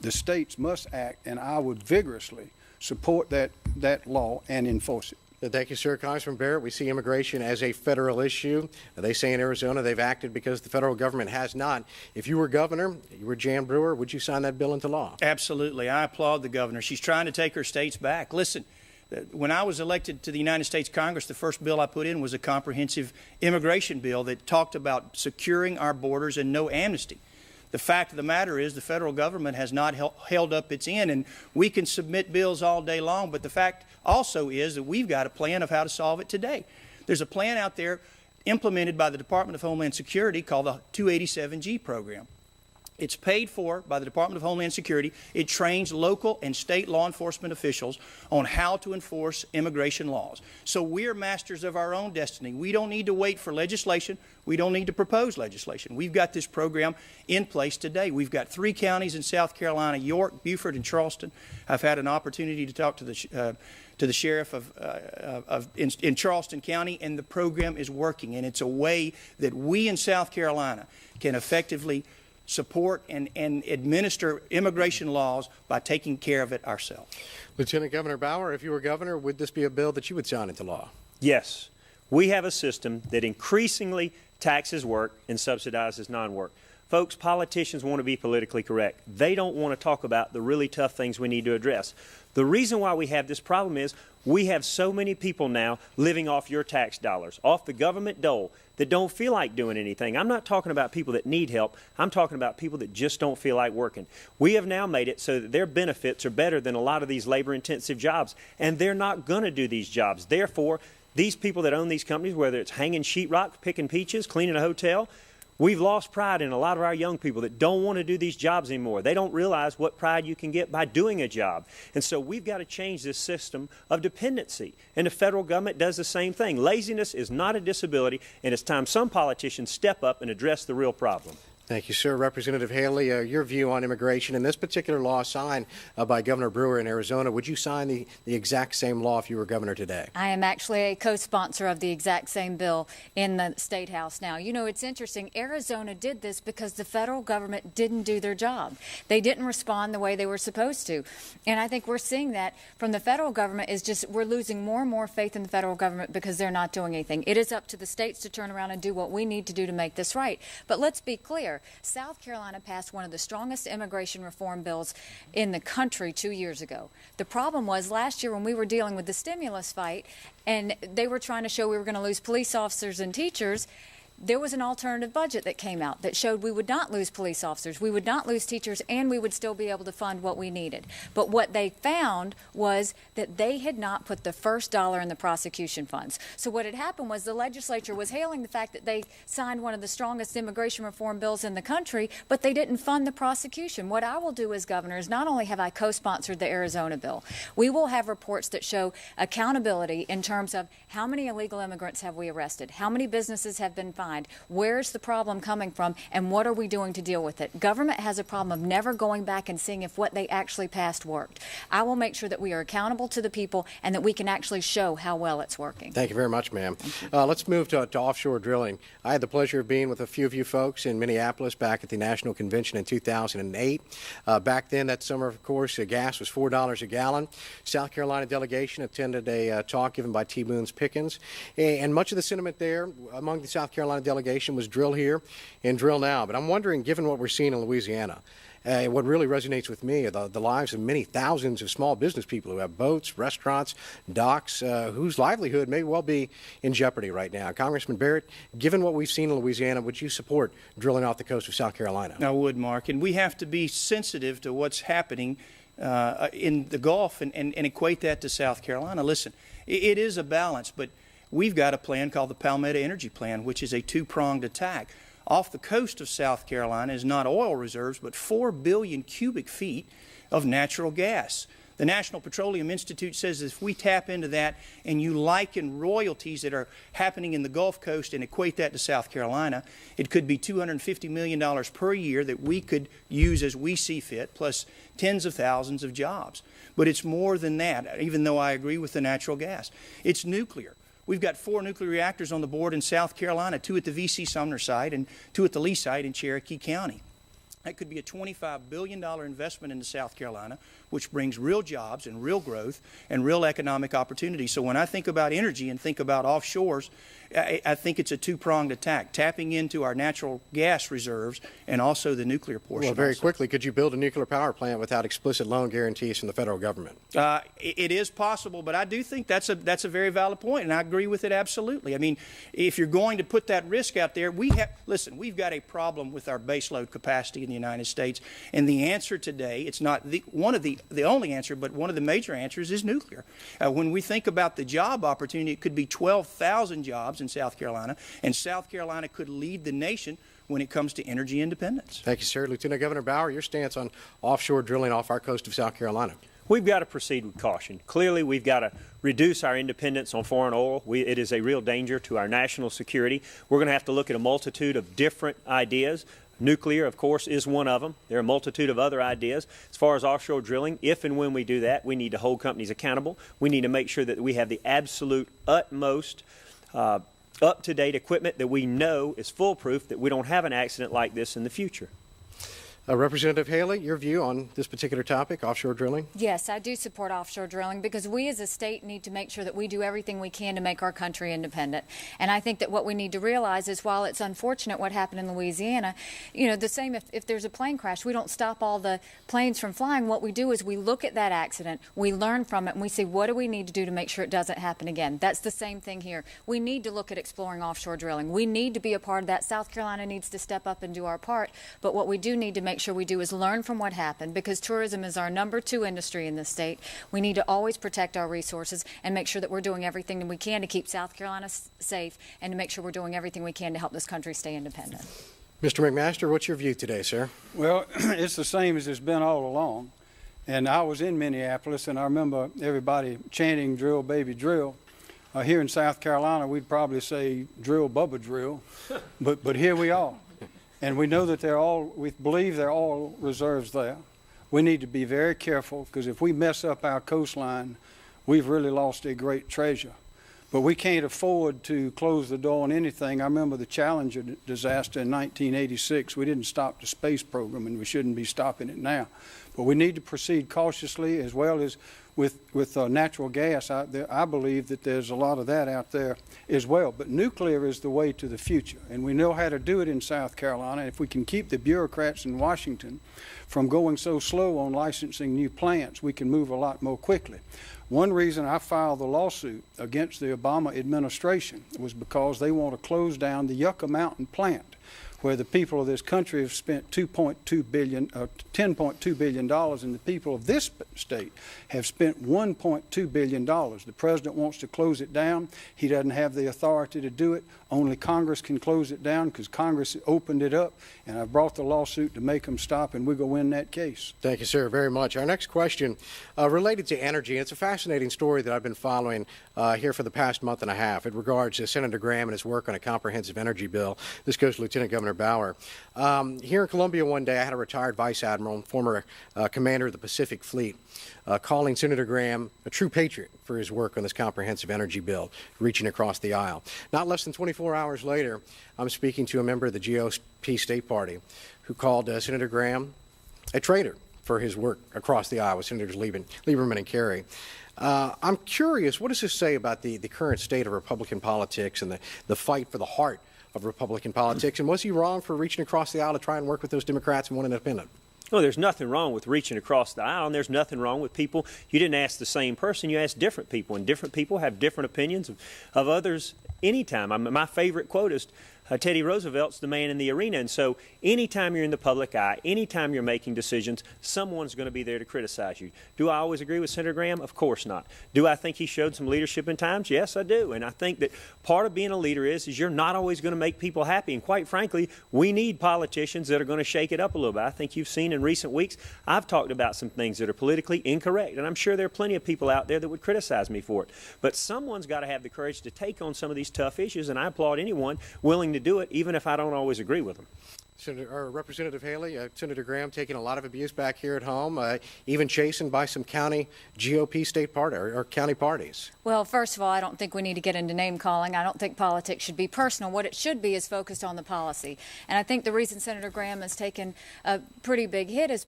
the states must act, and I would vigorously support that law and enforce it. Thank you, sir. Congressman Barrett, we see immigration as a federal issue. They say in Arizona they've acted because the federal government has not. If you were governor, you were Jan Brewer, would you sign that bill into law? Absolutely. I applaud the governor. She's trying to take her states back. Listen, when I was elected to the United States Congress, the first bill I put in was a comprehensive immigration bill that talked about securing our borders and no amnesty. The fact of the matter is the federal government has not held up its end, and we can submit bills all day long, but the fact also is that we've got a plan of how to solve it today. There's a plan out there implemented by the Department of Homeland Security called the 287G program. It's paid for by the Department of Homeland Security. It trains local and state law enforcement officials on how to enforce immigration laws. So we're masters of our own destiny. We don't need to wait for legislation. We don't need to propose legislation. We've got this program in place today. We've got 3 counties in South Carolina, York, Beaufort, and Charleston. I've had an opportunity to talk to the sheriff in Charleston County, and the program is working. And it's a way that we in South Carolina can effectively support and administer immigration laws by taking care of it ourselves. Lieutenant Governor Bauer, if you were governor, would this be a bill that you would sign into law? Yes. We have a system that increasingly taxes work and subsidizes non-work. Folks, politicians want to be politically correct. They don't want to talk about the really tough things we need to address. The reason why we have this problem is we have so many people now living off your tax dollars, off the government dole, that don't feel like doing anything. I'm not talking about people that need help. I'm talking about people that just don't feel like working. We have now made it so that their benefits are better than a lot of these labor-intensive jobs, and they're not going to do these jobs. Therefore, these people that own these companies, whether it's hanging sheetrock, picking peaches, cleaning a hotel, we've lost pride in a lot of our young people that don't want to do these jobs anymore. They don't realize what pride you can get by doing a job. And so we've got to change this system of dependency. And the federal government does the same thing. Laziness is not a disability, and it's time some politicians step up and address the real problem. Thank you, sir. Representative Haley, your view on immigration and this particular law signed by Governor Brewer in Arizona, would you sign the exact same law if you were governor today? I am actually a co-sponsor of the exact same bill in the State House now. You know, it's interesting. Arizona did this because the federal government didn't do their job. They didn't respond the way they were supposed to. And I think we're seeing that from the federal government is just we're losing more and more faith in the federal government because they're not doing anything. It is up to the states to turn around and do what we need to do to make this right. But let's be clear. South Carolina passed one of the strongest immigration reform bills in the country 2 years ago. The problem was last year when we were dealing with the stimulus fight and they were trying to show we were going to lose police officers and teachers, there was an alternative budget that came out that showed we would not lose police officers, we would not lose teachers, and we would still be able to fund what we needed. But what they found was that they had not put the first dollar in the prosecution funds. So what had happened was the legislature was hailing the fact that they signed one of the strongest immigration reform bills in the country, but they didn't fund the prosecution. What I will do as governor is not only have I co-sponsored the Arizona bill, we will have reports that show accountability in terms of how many illegal immigrants have we arrested, how many businesses have been fined, where's the problem coming from, and what are we doing to deal with it? Government has a problem of never going back and seeing if what they actually passed worked. I will make sure that we are accountable to the people and that we can actually show how well it's working. Thank you very much, ma'am. Let's move to offshore drilling. I had the pleasure of being with a few of you folks in Minneapolis back at the National Convention in 2008. Back then, that summer, of course, gas was $4 a gallon. South Carolina delegation attended a talk given by T. Boone Pickens, and much of the sentiment there among the South Carolina delegation was drill here and drill now. But I'm wondering, given what we're seeing in Louisiana, what really resonates with me are the lives of many thousands of small business people who have boats, restaurants, docks, whose livelihood may well be in jeopardy right now. Congressman Barrett, given what we've seen in Louisiana, would you support drilling off the coast of South Carolina? I would, Mark, and we have to be sensitive to what's happening in the Gulf and equate that to South Carolina. Listen, it is a balance, but we've got a plan called the Palmetto Energy Plan, which is a two-pronged attack. Off the coast of South Carolina is not oil reserves, but 4 billion cubic feet of natural gas. The National Petroleum Institute says if we tap into that and you liken royalties that are happening in the Gulf Coast and equate that to South Carolina, it could be $250 million per year that we could use as we see fit, plus tens of thousands of jobs. But it's more than that, even though I agree with the natural gas. It's nuclear. We've got 4 nuclear reactors on the board in South Carolina, 2 at the V.C. Sumner site and 2 at the Lee site in Cherokee County. It could be a $25 billion investment into South Carolina, which brings real jobs and real growth and real economic opportunity. So when I think about energy and think about offshores, I think it's a two-pronged attack, tapping into our natural gas reserves and also the nuclear portion. Well, very quickly, could you build a nuclear power plant without explicit loan guarantees from the federal government? It is possible, but I do think that's a very valid point, and I agree with it absolutely. I mean, if you're going to put that risk out there, we've got a problem with our baseload capacity in the United States, and the answer today, it's not the only answer, but one of the major answers is nuclear. When we think about the job opportunity, it could be 12,000 jobs in South Carolina, and South Carolina could lead the nation when it comes to energy independence. Thank you, sir. Lieutenant Governor Bauer, your stance on offshore drilling off our coast of South Carolina. We've got to proceed with caution. Clearly, we've got to reduce our independence on foreign oil. It is a real danger to our national security. We're going to have to look at a multitude of different ideas. Nuclear, of course, is one of them. There are a multitude of other ideas. As far as offshore drilling, if and when we do that, we need to hold companies accountable. We need to make sure that we have the absolute utmost up-to-date equipment that we know is foolproof, that we don't have an accident like this in the future. Representative Haley, your view on this particular topic, offshore drilling? Yes, I do support offshore drilling because we as a state need to make sure that we do everything we can to make our country independent. And I think that what we need to realize is while it's unfortunate what happened in Louisiana, the same if there's a plane crash, we don't stop all the planes from flying. What we do is we look at that accident, we learn from it, and we see what do we need to do to make sure it doesn't happen again. That's the same thing here. We need to look at exploring offshore drilling. We need to be a part of that. South Carolina needs to step up and do our part. But what we do need to make sure we do is learn from what happened because tourism is our #2 industry in this state. We need to always protect our resources and make sure that we're doing everything that we can to keep South Carolina safe and to make sure we're doing everything we can to help this country stay independent. Mr. McMaster, what's your view today, sir? Well, it's the same as it's been all along. And I was in Minneapolis, and I remember everybody chanting, "Drill, baby, drill." Here in South Carolina, we'd probably say, "Drill, Bubba, drill." But here we are. And we know that we believe they're all reserves there. We need to be very careful because if we mess up our coastline, we've really lost a great treasure. But we can't afford to close the door on anything. I remember the Challenger disaster in 1986. We didn't stop the space program, and we shouldn't be stopping it now. But we need to proceed cautiously as well as with natural gas out there. I believe that there's a lot of that out there as well. But nuclear is the way to the future, and we know how to do it in South Carolina. If we can keep the bureaucrats in Washington from going so slow on licensing new plants, we can move a lot more quickly. One reason I filed the lawsuit against the Obama administration was because they want to close down the Yucca Mountain plant, where the people of this country have spent $10.2 billion, and the people of this state have spent $1.2 billion. The president wants to close it down. He doesn't have the authority to do it. Only Congress can close it down because Congress opened it up, and I brought the lawsuit to make them stop, and we're going to win that case. Thank you, sir, very much. Our next question related to energy. It's a fascinating story that I've been following here for the past month and a half. It regards Senator Graham and his work on a comprehensive energy bill. This goes to Lieutenant Governor Bauer. Here in Columbia one day, I had a retired vice admiral, former commander of the Pacific Fleet, calling Senator Graham a true patriot for his work on this comprehensive energy bill, reaching across the aisle. Not less than 24 hours later, I'm speaking to a member of the GOP State Party who called Senator Graham a traitor for his work across the aisle with Senators Lieberman and Kerry. I'm curious, what does this say about the current state of Republican politics and the fight for the heart of Republican politics? And was he wrong for reaching across the aisle to try and work with those Democrats and one independent? Well, there's nothing wrong with reaching across the aisle, and there's nothing wrong with people. You didn't ask the same person, you asked different people, and different people have different opinions of others anytime. My favorite quote is, Teddy Roosevelt's the man in the arena, and so anytime you're in the public eye, anytime you're making decisions, someone's going to be there to criticize you. Do I always agree with Senator Graham? Of course not. Do I think he showed some leadership in times? Yes, I do, and I think that part of being a leader is you're not always going to make people happy, and quite frankly, we need politicians that are going to shake it up a little bit. I think you've seen in recent weeks, I've talked about some things that are politically incorrect, and I'm sure there are plenty of people out there that would criticize me for it, but someone's got to have the courage to take on some of these tough issues, and I applaud anyone willing to do it, even if I don't always agree with them. Representative Haley, Senator Graham taking a lot of abuse back here at home, even chastened by some county GOP state party or county parties. Well, first of all, I don't think we need to get into name calling. I don't think politics should be personal. What it should be is focused on the policy. And I think the reason Senator Graham has taken a pretty big hit is